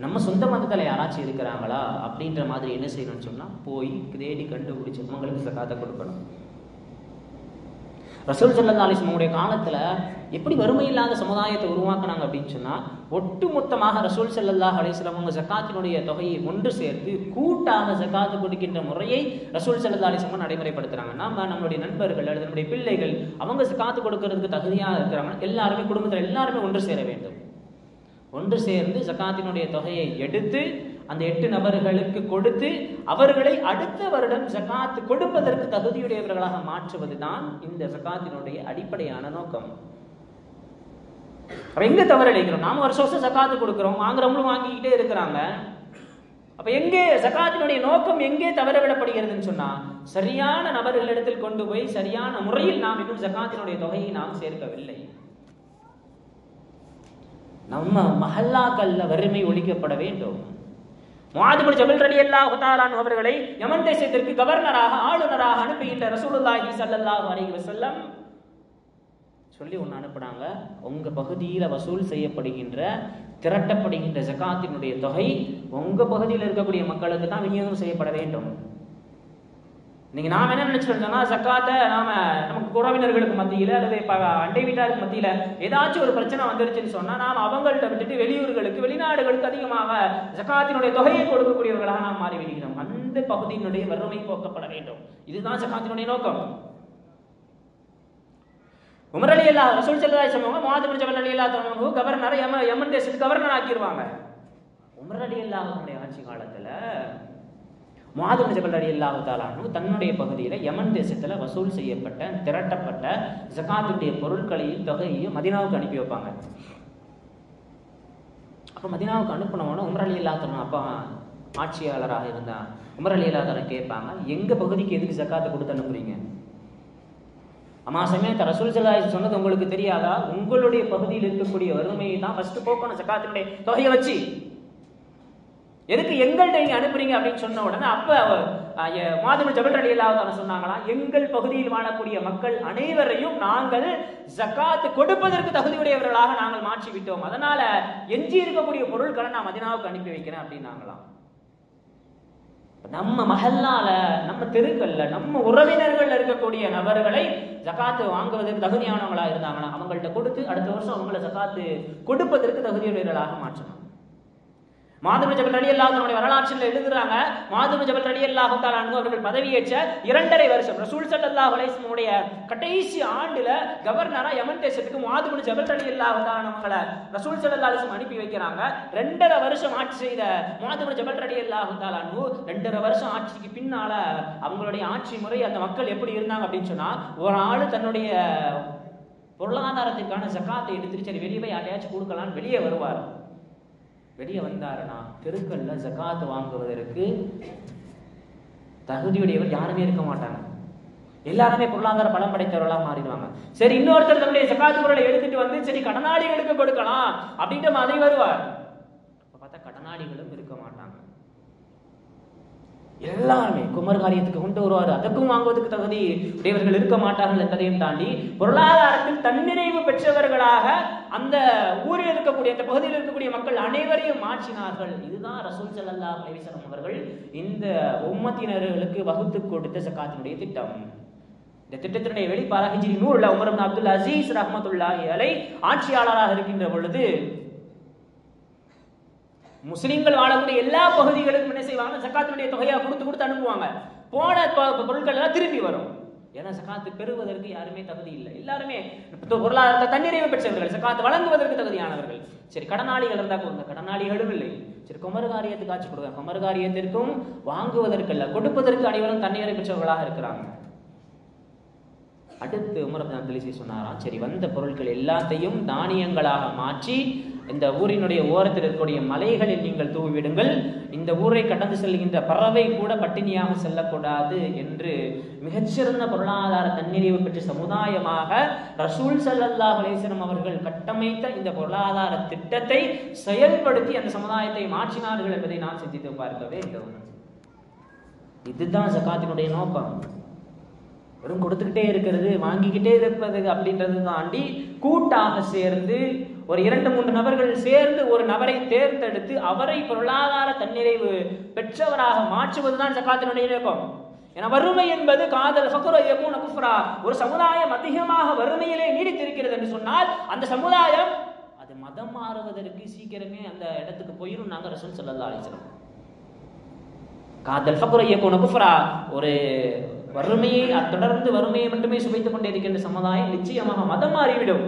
[SPEAKER 1] நம்ம சொந்த மதத்தில் யாராச்சும் இருக்கிறாங்களா அப்படின்ற மாதிரி என்ன செய்யணும்னு சொன்னா போய் தேடி கண்டுபிடிச்சு அவங்களுக்கு ஜக்காத்தை கொடுக்கணும். ரசூல் ஸல்லல்லாஹு அலைஹி வஸல்லம் காலத்துல எப்படி வறுமை இல்லாத சமுதாயத்தை உருவாக்குனாங்க அப்படின்னு சொன்னா, ஒட்டுமொத்தமாக ரசூல் ஸல்லல்லாஹு அலைஹி வஸல்லம் அவங்க ஜக்காத்தினுடைய தொகையை ஒன்று சேர்த்து கூட்டாக ஜக்காத்து கொடுக்கின்ற முறையை ரசூல் ஸல்லல்லாஹு அலைஹி வஸல்லம் நடைமுறைப்படுத்துறாங்க. நாம நம்மளுடைய நண்பர்கள் அல்லது நம்முடைய பிள்ளைகள் அவங்க ஜக்காத்து கொடுக்கறதுக்கு தகுதியாக இருக்கிறாங்க, எல்லாருமே குடும்பத்தில் எல்லாருமே ஒன்று சேர வேண்டும். ஒன்று சேர்ந்து ஜக்காத்தினுடைய தொகையை எடுத்து அந்த 8 நபர்களுக்கு கொடுத்து அவர்களை அடுத்த வருடம் ஜக்காத்து கொடுப்பதற்கு தகுதியுடையவர்களாக மாற்றுவதுதான் இந்த ஜக்காத்தினுடைய அடிப்படையான நோக்கம். எங்க தவறளிக்கிறோம்? நாம வருஷம் ஜக்காத்து கொடுக்கிறோம், வாங்குறவங்களும் வாங்கிக்கிட்டே இருக்கிறாங்க. அப்ப எங்கே ஜக்காத்தினுடைய நோக்கம் எங்கே தவறவிடப்படுகிறதுன்னு சொன்னா, சரியான நபர்களிடத்தில் கொண்டு போய் சரியான முறையில் நாம் இன்னும் ஜக்காத்தினுடைய தொகையை நாம் சேர்க்கவில்லை. நம்ம மஹல்லாக்கள்ல வறுமை ஒழிக்கப்பட வேண்டும். முஆத் இப்னு ஜபல் ரலியல்லாஹு தஆலா அன்ஹு அவர்களை யமன் தேசத்திற்கு கவர்னராக ஆளுநராக அனுப்புகின்ற ரசூலுல்லாஹி ஸல்லல்லாஹு அலைஹி வஸல்லம் சொல்லி ஒன்று அனுப்புனாங்க. உங்க பகுதியில் வசூல் செய்யப்படுகின்ற திரட்டப்படுகின்ற ஜகாத்தினுடைய தொகை உங்க பகுதியில் இருக்கக்கூடிய மக்களுக்கு தான் விநியோகம் செய்யப்பட வேண்டும். நீங்க நாம என்ன நினைச்சிருந்தோம்னா, ஜக்காத்தை நமக்கு உறவினர்களுக்கு மத்தியில அல்லது அண்டை வீட்டாருக்கு மத்தியில ஏதாச்சும் ஒரு பிரச்சனை வந்துருச்சுன்னு சொன்னா நாம் அவங்கள்ட்ட விட்டுட்டு வெளியூர்களுக்கு வெளிநாடுகளுக்கு அதிகமாக ஜக்காத்தினுடைய தொகையை கொடுக்கக்கூடியவர்களாக நாம் மாறி விடுகிறோம். அந்த பகுதியினுடைய வறுமை போக்கப்பட வேண்டும். இதுதான் ஜக்காத்தினுடைய நோக்கம். உமர் ரலியல்லாஹு ரசூல் ஸல்லல்லாஹு அலைஹி வஸல்லம் முஆத் இப்னு ஜபல் ரலியல்லாஹு தஆலா கவர்னர் யமன் தேசத்துக்கு கவர்னர் ஆக்கிடுவாங்க. உமர் ரலியல்லாஹுடைய ஆட்சி காலத்துல முஆத் இப்னு ஜபல் ரலியல்லாஹு தஆலா தன்னுடைய பகுதியில் யமன் தேசத்துல வசூல் செய்யப்பட்ட திரட்டப்பட்ட ஜகாத்துடைய பொருட்களையும் தொகையையும் மதீனாவுக்கு அனுப்பி வைப்பாங்க. அப்ப மதீனாவுக்கு அனுப்பினவன உமர் ரலியல்லாஹு தஆலா அப்பா ஆட்சியாளராக இருந்தா உமர் ரலியல்லாஹு தஆலா கேட்பாங்க, எங்க பகுதிக்கு எதுக்கு ஜகாத்தை கொடுத்து அனுப்புறீங்க? அம்மா சமயத்தை ரசூல் ஸல்லல்லாஹு அலைஹி வஸல்லம் சொன்னது உங்களுக்கு தெரியாதா? உங்களுடைய பகுதியில் இருக்கக்கூடிய வறுமையை தான் ஃபர்ஸ்ட் போக்கணும் ஜகாத்தினுடைய தொகையை வச்சு. எதுக்கு எங்கள்கிட்ட நீங்க அனுப்புறீங்க அப்படின்னு சொன்ன உடனே அப்ப முஆத் இப்னு ஜபல் ரலியல்லாஹு தஆலா சொன்னாங்களா, எங்கள் பகுதியில் வாழக்கூடிய மக்கள் அனைவரையும் நாங்கள் ஜகாத் கொடுப்பதற்கு தகுதியுடையவர்களாக நாங்கள் மாற்றி விட்டோம். அதனால எஞ்சி இருக்கக்கூடிய பொருட்களை நான் மதீனாவுக்கு அனுப்பி வைக்கிறேன் அப்படின்னாங்களாம். நம்ம மஹல்லால நம்ம தெருக்கள்ல நம்ம உறவினர்கள் இருக்கக்கூடிய நபர்களை ஜகாத்து வாங்குவதற்கு தகுதியானவங்களா இருந்தாங்கன்னா அவங்கள்ட்ட கொடுத்து அடுத்த வருஷம் அவங்களை ஜகாத்து கொடுப்பதற்கு தகுதியுடையவர்களாக மாற்றணும். முஆத் இப்னு ஜபல் ரலியல்லாஹு தஆலா வரலாற்றில் எழுதுறாங்க, முஆத் இப்னு ஜபல் ரலியல்லாஹு தஆலா அவர்கள் பதவியேற்ற 2.5 வருஷம் ரசூல் ஸல்லல்லாஹு அலைஹி வஸல்லம் உடைய கடைசி ஆண்டுல கவர்னரா யமன் தேசத்துக்கு முஆத் இப்னு ஜபல் ரலியல்லாஹு தஆலா அவங்களை ரசூல் ஸல்லல்லாஹு அலைஹி வஸல்லம் அனுப்பி வைக்கிறாங்க. 2.5 வருஷம் ஆட்சி செய்த முஆத் இப்னு ஜபல் ரலியல்லாஹு தஆலா 2.5 வருஷம் ஆட்சிக்கு பின்னால அவங்களுடைய ஆட்சி முறை அந்த மக்கள் எப்படி இருந்தாங்க அப்படின்னு சொன்னா, ஒரு ஆளு தன்னுடைய பொருளாதாரத்திற்கான ஜகாத்தை எடுத்துட்டு சரி வெளியே போய் யாரையாச்சும் கொடுக்கலான்னு வெளியே வருவார். வெளியே வந்தாருன்னா தெருக்கள்ல ஜகாத் வாங்குவதற்கு தகுதியுடையவர் யாருமே இருக்க மாட்டாங்க. எல்லாருமே பொருளாதார பலம் படைத்தவர்களாக மாறிடுவாங்க. சரி இன்னொருத்தர் தன்னுடைய ஜகாத் பொருளை எடுத்துட்டு வந்து சரி கடனாளிகளுக்கு கொடுக்கலாம் அப்படின்ற மாதிரி வருவார். பார்த்தா கடனாளிகளும் இருக்க மாட்டாங்க. எல்லாருமே குமர் காரியத்துக்கு கொண்டு வருவார். அதற்கும் வாங்குவதற்கு தகுதி உடையவர்கள் இருக்க மாட்டார்கள் என்பதையும் தாண்டி பொருளாதாரத்தில் தன்னிறைவு பெற்றவர்களாக அந்த ஊரில் இருக்கக்கூடிய அந்த பகுதியில் இருக்கக்கூடிய மக்கள் அனைவரையும் மாற்றினார்கள். இதுதான் ரசூல் ஸல்லல்லாஹு அலைஹி வஸல்லம் அவர்கள் இந்த உம்மத்தினர்களுக்கு வகுத்து கொடுத்த ஜகாத்தினுடைய திட்டம். இந்த திட்டத்தினுடைய வெளிப்பாடாக ஹிஜ்ரி 100 உமர் இப்னு அப்துல் அசீஸ் ரஹ்மத்துல்லாஹி அலைஹி ஆட்சியாளராக இருக்கின்ற பொழுது முஸ்லிம்கள் வாழக்கூடிய எல்லா பகுதிகளுக்கும் என்ன செய்வாங்க, ஜகாத்தினுடைய தொகையை கொடுத்து அனுப்புவாங்க. போன பொருட்கள் எல்லாம் திரும்பி வரும். ஏன்னா ஜகாத்து பெறுவதற்கு யாருமே தகுதி இல்லை. எல்லாருமே பொருளாதாரத்தை தன்னிறைவு பெற்றவர்கள், ஜகாத்து வழங்குவதற்கு தகுதியானவர்கள். சரி கடனாளிகள் இருந்தா கொடுங்க, கடனாளிகளும் இல்லை. சரி குமர்காரியத்துக்கு ஆட்சி கொடுங்க, குமர்காரியத்திற்கும் வாங்குவதற்கல்ல கொடுப்பதற்கு அனைவரும் தன்னிறைவு பெற்றவர்களாக இருக்கிறாங்க. அடுத்து உமர் இப்னு அப்துல் அசீஸ் சொன்னாராம், சரி வந்த பொருட்கள் எல்லாத்தையும் தானியங்களாக மாற்றி இந்த ஊரினுடைய ஓரத்தில் இருக்கக்கூடிய மலைகளில் நீங்கள் தூவிவிடுங்கள். இந்த ஊரை கடந்து செல்கின்ற பறவை கூட பட்டினியாக செல்லக்கூடாது என்று மிகச்சிறந்த பொருளாதார தன்னிறைவு பெற்ற சமுதாயமாக ரசூல் ஸல்லல்லாஹு அலைஹி வஸல்லம் அவர்கள் கட்டமைத்த இந்த பொருளாதார திட்டத்தை செயல்படுத்தி அந்த சமுதாயத்தை மாற்றினார்கள் என்பதை நாம் சிந்தித்து பார்க்க வேண்டும். இதுதான் ஜகாத்தினுடைய நோக்கம். வெறும் கொடுத்துக்கிட்டே இருக்கிறது, வாங்கிக்கிட்டே இருப்பது அப்படின்றது தாண்டி கூட்டாக சேர்ந்து ஒரு 2-3 நபர்கள் சேர்ந்து ஒரு நபரை தேர்ந்தெடுத்து அவரை பொருளாதார தன்னிறைவு பெற்றவராக மாற்றுவதுதான் ஜகாத்தினுடைய நோக்கம். ஏன்னா வறுமை என்பது காதல் ஃபக்ரு யகூன குஃப்ரா, ஒரு சமுதாயம் அதிகமாக வறுமையிலே நீடித்திருக்கிறது என்று சொன்னால் அந்த சமுதாயம் அது மதம் மாறுவதற்கு சீக்கிரமே அந்த இடத்துக்கு போயிடும். நாங்கள் ரசூல் ஸல்லல்லாஹு அலைஹி வஸல்லம் காதல் ஃபக்ரு யகூன குஃப்ரா, ஒரு வறுமையை தொடர்ந்து வறுமையை மட்டுமே சுவைத்துக் கொண்டே இருக்கின்ற சமுதாயம் நிச்சயமாக மதம் மாறிவிடும்.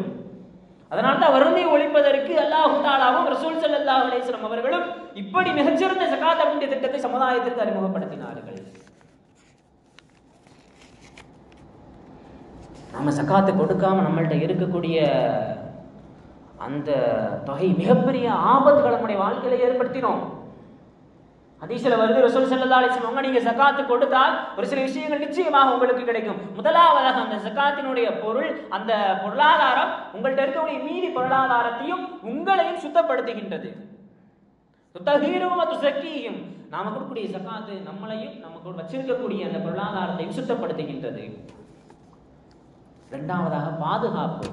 [SPEAKER 1] அதனால்தான் வறுமையை ஒழிப்பதற்கு அல்லாஹ் தஆலாவும் ரசூல் ஸல்லல்லாஹு அலைஹி வஸல்லம் அவர்களும் இப்படி மிகச்சிறந்த ஜகாத் அப்படின்ற திட்டத்தை சமுதாயத்திற்கு அறிமுகப்படுத்தினார்கள். நம்ம ஜகாத்தை கொடுக்காம நம்மள்ட்ட இருக்கக்கூடிய அந்த தொகை மிகப்பெரிய ஆபத்துகளை நம்முடைய வாழ்க்கையில ஏற்படுத்தினோம். ஹதீஸ்ல வருது, ரசூல் ஸல்லல்லாஹு அலைஹி வஸல்லம் நீங்க ஜகாத் கொடுத்தால் ஒரு சில விஷயங்கள் நிச்சயமாக உங்களுக்கு கிடைக்கும். முதலாவதாக அந்த ஜகாத்தினுடைய பொருள், அந்த பொருளாதாரம் உங்கள்ட்ட இருக்கக்கூடிய மீதி பொருளாதாரத்தையும் உங்களையும் சுத்தப்படுத்துகின்றது. துத்தஹீரும் துஸக்கீஹிம். நாம கொடுக்கக்கூடிய ஜகாத் நம்மளையும் நமக்கு வச்சிருக்கக்கூடிய அந்த பொருளாதாரத்தை சுத்தப்படுத்துகின்றது. இரண்டாவதாக பாதுகாப்பு.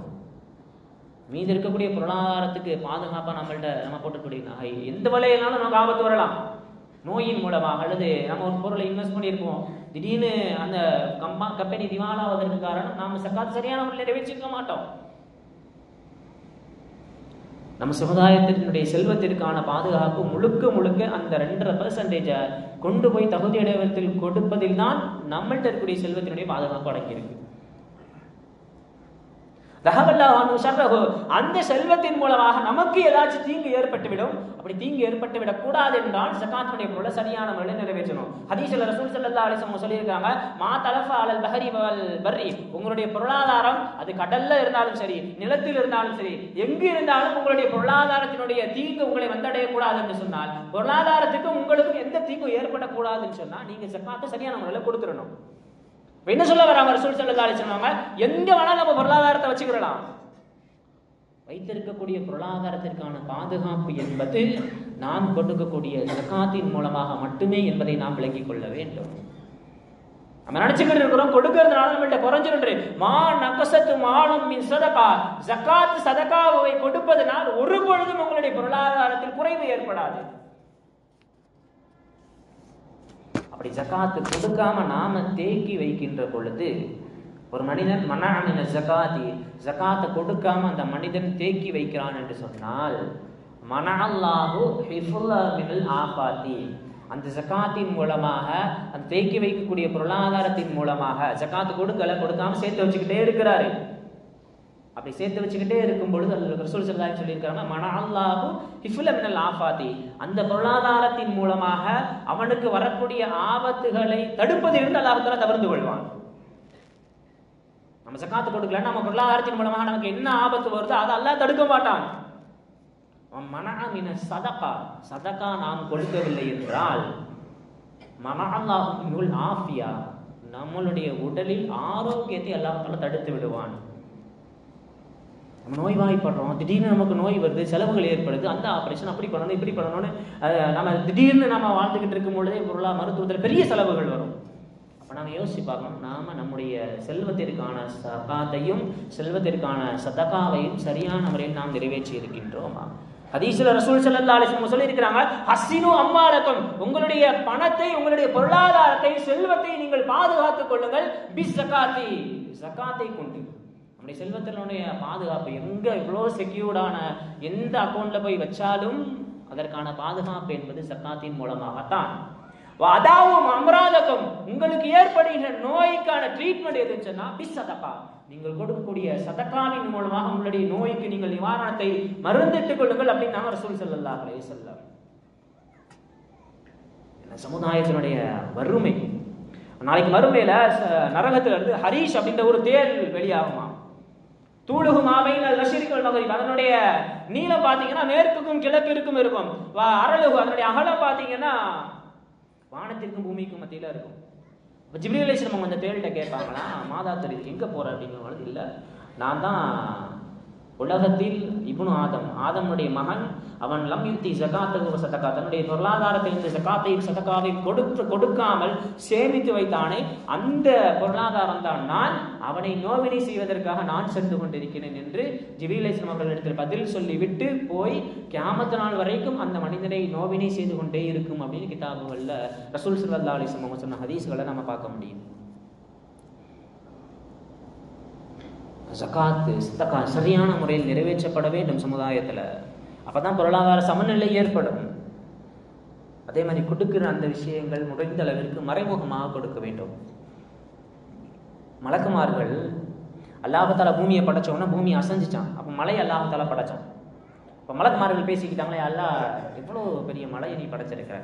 [SPEAKER 1] மீது இருக்கக்கூடிய பொருளாதாரத்துக்கு பாதுகாப்பா நம்ம போட்டக்கூடிய நகை எந்த வலையினாலும் நமக்கு ஆபத்து வரலாம். நோயின் மூலமாக அல்லது நம்ம ஒரு பொருளை இன்வெஸ்ட் பண்ணியிருப்போம், திடீர்னு அந்த கம்பெனி திவாலாவதற்கு காரணம் நாம ஜகாத் சரியான முறையில் நிறைவேற்றிருக்க மாட்டோம். நம்ம சமுதாயத்தினுடைய செல்வத்திற்கான பாதுகாப்பு முழுக்க முழுக்க அந்த 2.5% கொண்டு போய் தகுதி அடைவதில் கொடுப்பதில் தான் நம்மள்கிட்ட இருக்கக்கூடிய செல்வத்தினுடைய பாதுகாப்பு அடங்கியிருக்கு. அந்த செல்வத்தின் மூலமாக நமக்கு ஏதாச்சும் தீங்கு ஏற்பட்டுவிடும். அப்படி தீங்கு ஏற்பட்டுவிடக் கூடாது என்றால் ஜகாத்துடைய பொருளை சரியான முறையில் நிறைவேற்றணும். ஹதீஸ்ல ரசூல் ஸல்லல்லாஹு அலைஹி வஸல்லம் சொல்லியிருக்காங்க, மா தலஃப அலல் பஹரி வல் பர்ரி. உங்களுடைய பொருளாதாரம் அது கடல்ல இருந்தாலும் சரி, நிலத்தில் இருந்தாலும் சரி, எங்கு இருந்தாலும் உங்களுடைய பொருளாதாரத்தினுடைய தீங்கு உங்களை வந்தடையக்கூடாது என்று சொன்னால், பொருளாதாரத்துக்கும் உங்களுக்கும் எந்த தீங்கும் ஏற்படக்கூடாதுன்னு சொன்னா நீங்க ஜகாத்தை சரியான முறையில் கொடுத்துடணும். என்ன சொல்ல வராங்க ரசூல் ஸல்லல்லாஹு அலைஹி வஸல்லம்? எங்க வேணாலும் நம்ம பொருளாதாரத்தை வச்சுக்கலாம். வைத்திருக்கக்கூடிய பொருளாதாரத்திற்கான பாதுகாப்பு என்பது நாம் கொடுக்கக்கூடிய ஜகாத்தின் மூலமாக மட்டுமே என்பதை நாம் விளங்கிக் கொள்ள வேண்டும். நம்ம நினைச்சுக்கிட்டு இருக்கிறோம் கொடுக்கறதுனால நம்மள்ட்ட குறைஞ்சிரு. மா நகசத்து மாலும் மின் சதகா. ஜகாத் சதகாவை கொடுப்பதனால் ஒரு பொழுதும் உங்களுடைய பொருளாதாரத்தில் குறைவு ஏற்படாது. அப்படி ஜகாத்து கொடுக்காம நாம தேக்கி வைக்கின்ற பொழுது ஒரு மனிதன் மனஅமின ஜகாதி, ஜகாத்தை கொடுக்காம அந்த மனிதன் தேக்கி வைக்கிறான் என்று சொன்னால், மனஅல்லாஹு ஹிஃபுல்லா மினல் ஆஃபாதி. அந்த ஜகாத்தின் மூலமாக, அந்த தேக்கி வைக்கக்கூடிய பொருளாதாரத்தின் மூலமாக, ஜகாத்து கொடுக்காம சேர்த்து வச்சுக்கிட்டே இருக்கிறாரு. அப்படி சேர்த்து வச்சுக்கிட்டே இருக்கும் பொழுது ரசூல் ஸல்லல்லாஹு அலைஹி வஸல்லம் சொல்லியிருக்காங்க, மனஅல்லாஹு ஹிஃபுல்லா மினல் ஆஃபாதி. அந்த பொருளாதாரத்தின் மூலமாக அவனுக்கு வரக்கூடிய ஆபத்துகளை தடுப்பதிலிருந்து அல்லாஹ் தஆலா தவிர்த்து கொள்வான். நம்ம ஜகாத் கொடுக்கல, நம்ம பொருளாதாரத்தின் மூலமாக நமக்கு என்ன ஆபத்து வருதோ அதை அல்லாஹ் தடுக்க மாட்டான். மனஅமின சதகா, சதகா நாம் கொடுக்கவில்லை என்றால் மனஅல்லாஹு மினல் ஆஃபியா, நம்மளுடைய உடலில் ஆரோக்கியத்தை அல்லாஹ் தஆலா தடுத்து விடுவான். நம்ம நோய்வாய்ப்படுறோம், திடீர்னு நமக்கு நோய் வருது, செலவுகள் ஏற்படுது, அந்த ஆப்ரேஷன் அப்படி பண்ணணும் இப்படி பண்ணணும்னு நம்ம திடீர்னு நம்ம வாழ்ந்துக்கிட்டு இருக்கும் பொழுதே மருத்துவத்தில் பெரிய செலவுகள் வரும். அப்போ நம்ம யோசிச்சு பார்க்கணும், நாம நம்முடைய செல்வத்திற்கான சகாத்தையும் செல்வத்திற்கான சதகாவையும் சரியான முறையில் நாம் நிறைவேற்றி இருக்கின்றோமா? ஹதீஸ்ல ரசூல் ஸல்லல்லாஹு அலைஹி வஸல்லம் சொல்லி இருக்கிறாங்க, ஹஸ்ஸினு அம்வாலக்கும். உங்களுடைய பணத்தை, உங்களுடைய பொருளாதாரத்தை, செல்வத்தை நீங்கள் பாதுகாத்துக் கொள்ளுங்கள் பிஸ்ஸகாத்தி, ஜகாத்தை கொண்டு. நம்முடைய செல்வத்தினுடைய பாதுகாப்பு எங்க இவ்வளோ செக்யூர்டான எந்த அக்கௌண்ட்ல போய் வச்சாலும் அதற்கான பாதுகாப்பு என்பது ஜகாத்தின் மூலமாகத்தான். அதாவும் அம்ராதக்கும், உங்களுக்கு ஏற்படுகின்ற நோய்க்கான ட்ரீட்மெண்ட் எதுன்னு சொன்னா பிஸ்ஸதகா, நீங்கள் கொடுக்கக்கூடிய சதகாவின் மூலமாக உங்களுடைய நோய்க்கு நீங்கள் நிவாரணத்தை மருந்திட்டுக் கொள்ளுங்கள் அப்படின்னு ரசூல் ஸல்லல்லாஹு அலைஹி வஸல்லம். சமுதாயத்தினுடைய வறுமை, நாளைக்கு மறுமையில நரகத்துல இருந்து ஹரீஷ் அப்படின்ற ஒரு தேள் வெளியாகுமா. தூளுகு மாபைன் அல் மஷ்ரிக் வல் மக்ரிப், அதனுடைய நீளம் பாத்தீங்கன்னா மேற்குக்கும் கிழக்கிற்கும் இருக்கும். அரலுகு, அதனுடைய அகலம் பாத்தீங்கன்னா வானத்திற்கும் பூமிக்கும் மத்தியில இருக்கும். இப்போ ஜிப்ரீல் அலைஹிஸ்ஸலாம் அந்த தேள்கிட்ட கேட்பாங்களா, மாதா தெரியுது எங்க போற அப்படிங்கிறது. இல்லை, நான் தான் உலகத்தில் இப்னு ஆதமுடைய மகன், அவன் லம் யுத்தி ஜகாத்தகு சதகா, தன்னுடைய பொருளாதாரத்தை இந்த ஜகாத்தையும் சதகாவையும் கொடுக்காமல் சேமித்து வைத்தானே, அந்த பொருளாதாரம் தான் நான், அவனை நோவினை செய்வதற்காக நான் சென்று கொண்டிருக்கிறேன் என்று ஜிப்ரீல் அலைஹிஸ்ஸலாம் அவர்களிடத்தில் பதில் சொல்லிவிட்டு போய் கியாமத் நாள் வரைக்கும் அந்த மனிதனை நோவினை செய்து கொண்டே இருக்கும் அப்படின்னு கிதாபுகள்ல ரசூல் ஸல்லல்லாஹு அலைஹி வஸல்லம் சொன்ன ஹதீஸ்களை நம்ம பார்க்க முடியும். ஜகாத் சதகா சரியான முறையில் நிறைவேற்றப்பட வேண்டும் சமுதாயத்தில். அப்பதான் பொருளாதார சமநிலை ஏற்படும். அதே மாதிரி கொடுக்கிற அந்த விஷயங்கள் முடிந்த அளவிற்கு மறைமுகமாக கொடுக்க வேண்டும். மலக்குமார்கள் அல்லாஹ் தஆலா பூமியை படைச்சோன்னா பூமி அசைஞ்சிச்சான். அப்போ மலை அல்லாஹ் தஆலா படைச்சான். இப்போ மலக்குமார்கள் பேசிக்கிட்டாங்களே, அல்லாஹ் எவ்வளோ பெரிய மலையை நீ படைச்சிருக்கிற.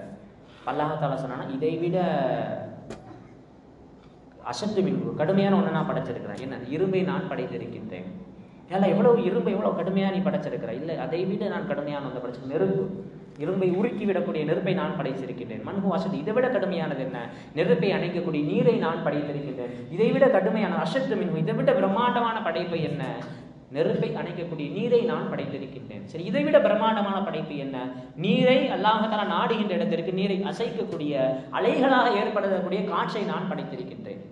[SPEAKER 1] அல்லாஹ் தஆலா சொன்னான்னா, இதை விட அசத்து மின்பு கடுமையான ஒன்று நான் படைச்சிருக்கிறேன். என்ன, இரும்பை நான் படைத்திருக்கின்றேன். ஏன்னா எவ்வளவு இரும்பை எவ்வளோ கடுமையாக நீ படைச்சிருக்கிற. இல்லை, அதை விட நான் கடுமையான ஒன்றை படைச்சு, நெருப்பு, இரும்பை உருக்கி விடக்கூடிய நெருப்பை நான் படைத்திருக்கின்றேன். மண்பு அசத்து, இதை விட கடுமையானது என்ன, நெருப்பை அணைக்கக்கூடிய நீரை நான் படைத்திருக்கின்றேன். இதை விட கடுமையான அசத்து மின்பு, இதை விட பிரம்மாண்டமான படைப்பை என்ன, நெருப்பை அணைக்கக்கூடிய நீரை நான் படைத்திருக்கின்றேன். சரி, இதை விட பிரம்மாண்டமான படைப்பு என்ன? நீரை அல்லாஹ் தஆலா நாடுகின்ற இடத்திற்கு நீரை அசைக்கக்கூடிய அலைகளாக ஏற்படக்கூடிய காற்றை நான் படைத்திருக்கின்றேன்.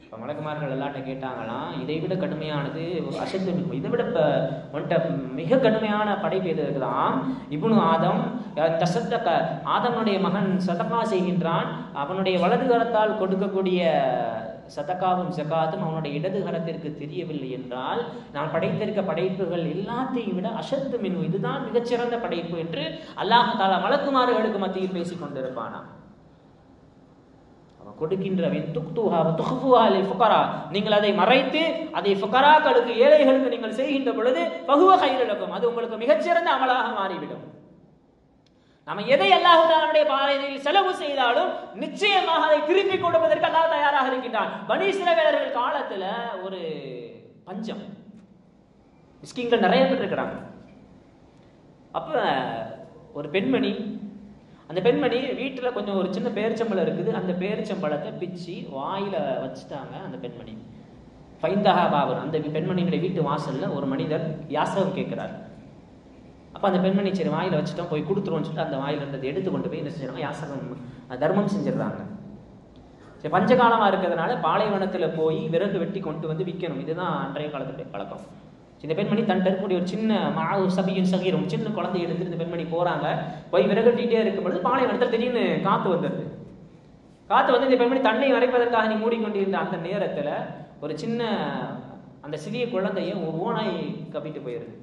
[SPEAKER 1] இப்போ மலக்குமார்கள் எல்லாட்ட கேட்டாங்களாம், இதை விட கடுமையானது அசத்து, இதை விட மிக கடுமையான படைப்பு எது இருக்குதான்? இப்னு ஆதம் தசத்தக, ஆதமுடைய மகன் சதகா செய்கின்றான். அவனுடைய வலது கரத்தால் கொடுக்கக்கூடிய சதகாவும் ஜகாத்தும் அவனுடைய இடது கரத்திற்கு தெரியவில்லை என்றால், நான் படைத்திருக்க படைப்புகள் எல்லாத்தையும் விட அசத்து மின், இதுதான் மிகச்சிறந்த படைப்பு என்று அல்லாஹ் தஆலா மலக்குமார்களுக்கு மத்தியில் பேசிக் கொண்டிருப்பானா. கொடுக்கின்றவன் நீங்கள் அதை மறைத்து அதை ஃபுகராக்களுக்கு, ஏழைகளுக்கு நீங்கள் செய்கின்ற பொழுது ஃபஹுவ கைருல் லக்கும், அது உங்களுக்கு மிகச்சிறந்த அமலாக மாறிவிடும். நம்ம எதை அல்லாஹ் தஆலாவுடைய பாதையில் செலவு செய்தாலும் நிச்சயமாக அதை திருப்பி கொடுப்பதற்கு அல்லாஹ் தயாராக இருக்கின்றான். பனி இஸ்ரவேலர்கள் காலத்துல ஒரு பஞ்சம், மிஸ்கின்கள் நிறைய பேர் இருக்கிறாங்க. அப்ப ஒரு பெண்மணி, அந்த பெண்மணி வீட்டில் கொஞ்சம் ஒரு சின்ன பேரிச்சம்பழம் இருக்குது, அந்த பேரிச்சம்பழத்தை பிச்சு வாயில வச்சுட்டாங்க. அந்த பெண்மணி ஃபைந்தஹா பாபர், அந்த பெண்மணியுடைய வீட்டு வாசல்ல ஒரு மனிதர் யாசகம் கேட்கிறார். அப்போ அந்த பெண்மணி சரி வாயில வச்சுட்டோம், போய் கொடுத்துருவோம்னு சொல்லிட்டு அந்த வாயில இருந்ததை எடுத்து கொண்டு போய் என்ன செஞ்சாங்க, யாசகம் தர்மம் செஞ்சிடறாங்க. சரி, பஞ்சகாலமா இருக்கிறதுனால பாலைவனத்துல போய் விறகு வெட்டி கொண்டு வந்து விற்கணும், இதுதான் அன்றைய காலத்துடைய பழக்கம். இந்த பெண்மணி தன் இருக்கக்கூடிய ஒரு சின்ன மாவு சபியின் சகீரம் சின்ன குழந்தைய எடுத்துட்டு இந்த பெண்மணி போறாங்க. போய் விறகட்டிகிட்டே இருக்கும்பொழுது பாலைவனத்தில் திடீர்னு காத்து வந்துடுது. காத்து வந்து இந்த பெண்மணி தன்னை வரைப்பதற்காக நீ மூடிக்கொண்டிருந்த அந்த நேரத்துல ஒரு சின்ன அந்த சிறிய குழந்தைய ஒரு ஓனாய் கப்பிட்டு போயிருது.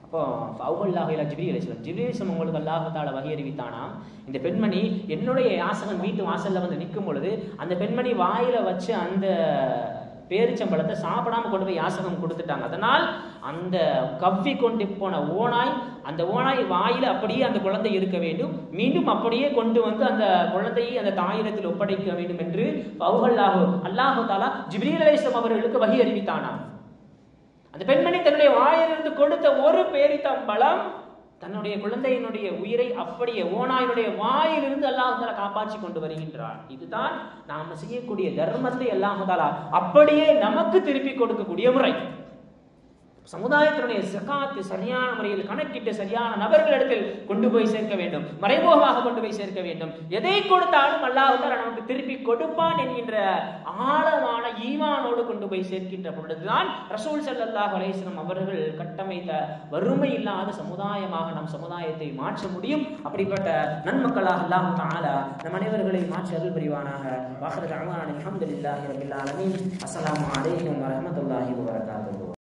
[SPEAKER 1] அப்போ அவுஹல்லாஹு ஜிப்ரீல் அலைஹிஸ்ஸலாம், ஜிப்ரீல் அலைஹிஸ்ஸலாம் உங்களுக்கு அல்லாஹ் தஆலா வஹி அறிவித்தானா, இந்த பெண்மணி என்னுடைய யாசகன் வீட்டு வாசல்ல வந்து நிற்கும் பொழுது அந்த பெண்மணி வாயில வச்சு அந்த பேரிச்சம்பழத்தை சாப்பிடாம கொண்டு போய் யாசகம் கொடுத்துட்டாங்க. அதனால் அந்த கவ்வி கொண்டு போன ஓனாய், அந்த ஓனாய் வாயில அப்படியே அந்த குழந்தை இருக்க வேண்டும், மீண்டும் அப்படியே கொண்டு வந்து அந்த குழந்தையை அந்த தாயிரத்தில் ஒப்படைக்க வேண்டும் என்று அல்லாஹு தஆலா ஜிப்ரீல் அலைஹிஸ்ஸலாம் அவர்களுக்கு வஹி அறிவித்தானா. அந்த பெண்மணி தன்னுடைய வாயிலிருந்து கொடுத்த ஒரு பேரிச்சம்பழம் தன்னுடைய குழந்தையினுடைய உயிரை அப்படியே ஓனாயினுடைய வாயிலிருந்து அல்லாஹ் தஆலா காப்பாற்றி கொண்டு வருகின்றான். இதுதான் நாம செய்யக்கூடிய தர்மத்தை அல்லாஹ் தஆலா அப்படியே நமக்கு திருப்பி கொடுக்கக்கூடிய முறை. சமுதாயத்தினுடைய ஸகாத் சரியான முறையில் கணக்கிட்டு சரியான நபர்களிடத்தில் கொண்டு போய் சேர்க்க வேண்டும், மறைமுகமாக கொண்டு போய் சேர்க்க வேண்டும். எதை கொடுத்தாலும் அல்லாஹ் தஆலா நமக்கு திருப்பி கொடுப்பான் என்கின்ற ஆழமான ஈமானோடு கொண்டு போய் சேர்க்கின்ற பொழுதுதான் ரசூல் ஸல்லல்லாஹு அலைஹி வஸல்லம் அவர்கள் கட்டமைத்த வறுமை இல்லாத சமுதாயமாக நம் சமுதாயத்தை மாற்ற முடியும். அப்படிப்பட்ட நன்மக்களாக அல்லாஹ் தஆலா நம் அனைவர்களை மாற்றி அருள் புரிவானாக. வாஹிரு தஅவானா அல்ஹம்துலில்லாஹி ரப்பில் ஆலமீன். அஸ்ஸலாமு அலைக்கும் வரஹ்மத்துல்லாஹி வபரகாத்துஹு.